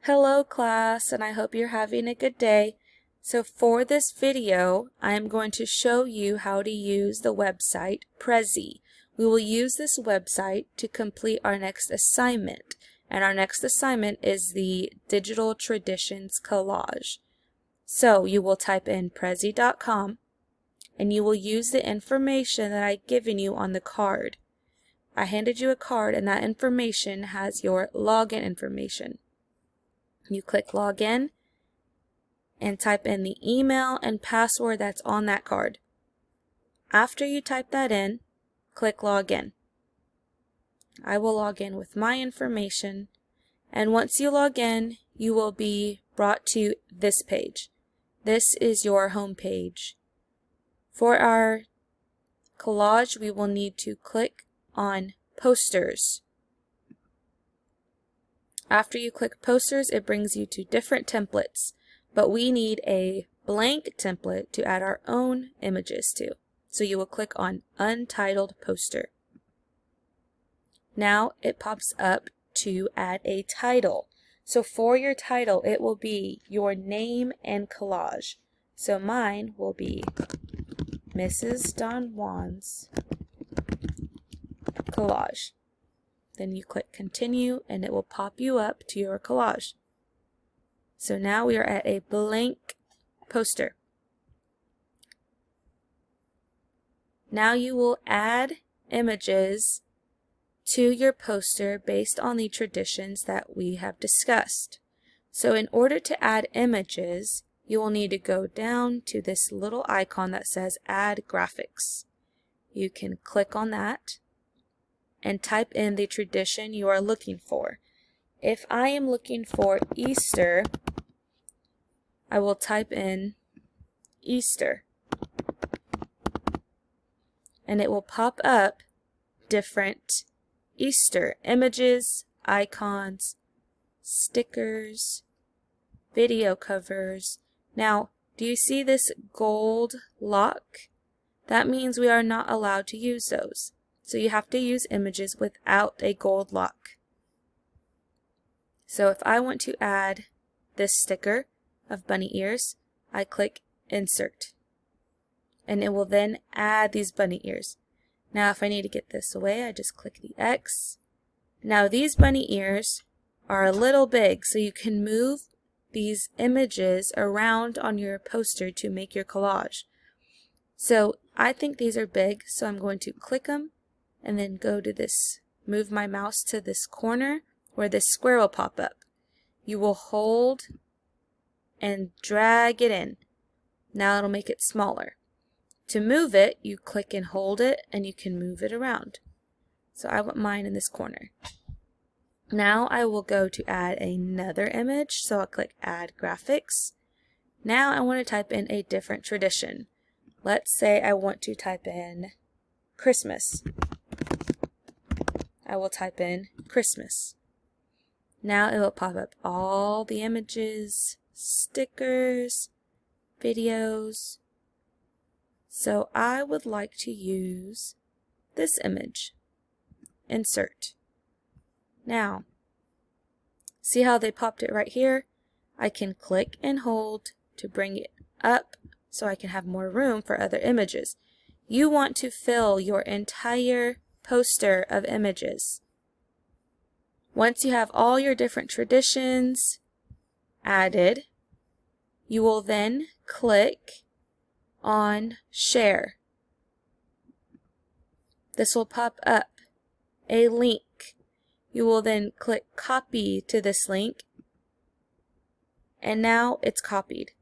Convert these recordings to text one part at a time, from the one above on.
Hello class, and I hope you're having a good day. So for this video, I am going to show you how to use the website Prezi. We will use this website to complete our next assignment, and our next assignment is the Digital Traditions Collage. So you will type in prezi.com, and you will use the information that I've given you on the card. I handed you a card, and that information has your login information. You click login and type in the email and password that's on that card. After you type that in, click login. I will log in with my information, and once you log in, you will be brought to this page. This is your home page. For our collage, we will need to click on posters. After you click posters, it brings you to different templates, but we need a blank template to add our own images to. So you will click on Untitled Poster. Now it pops up to add a title. So for your title, it will be your name and collage. So mine will be Mrs. Don Juan's Collage. Then you click continue and it will pop you up to your collage. So now we are at a blank poster. Now you will add images to your poster based on the traditions that we have discussed. So in order to add images, you will need to go down to this little icon that says Add Graphics. You can click on that and type in the tradition you are looking for. If I am looking for Easter, I will type in Easter, and it will pop up different Easter images, icons, stickers, video covers. Now, do you see this gold lock? That means we are not allowed to use those. So you have to use images without a gold lock. So if I want to add this sticker of bunny ears, I click Insert. And it will then add these bunny ears. Now if I need to get this away, I just click the X. Now these bunny ears are a little big, so you can move these images around on your poster to make your collage. So I think these are big, so I'm going to click them and then go to this, move my mouse to this corner where this square will pop up. You will hold and drag it in. Now it'll make it smaller. To move it, you click and hold it, and you can move it around. So I want mine in this corner. Now I will go to add another image, so I'll click Add Graphics. Now I want to type in a different tradition. Let's say I want to type in Christmas. I will type in Christmas. Now it will pop up all the images, stickers, videos. So I would like to use this image. Insert. Now, see how they popped it right here? I can click and hold to bring it up so I can have more room for other images. You want to fill your entire poster of images. Once you have all your different traditions added, you will then click on Share. This will pop up a link. You will then click Copy to this link, and now it's copied.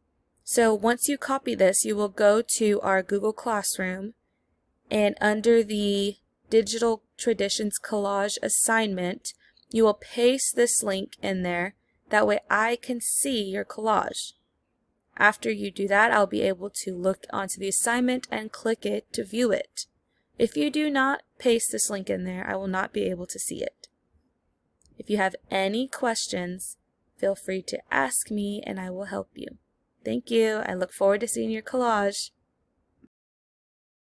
So once you copy this, you will go to our Google Classroom, and under the Digital Traditions Collage assignment, you will paste this link in there. That way I can see your collage. After you do that, I'll be able to look onto the assignment and click it to view it. If you do not paste this link in there, I will not be able to see it. If you have any questions, feel free to ask me and I will help you. Thank you. I look forward to seeing your collage.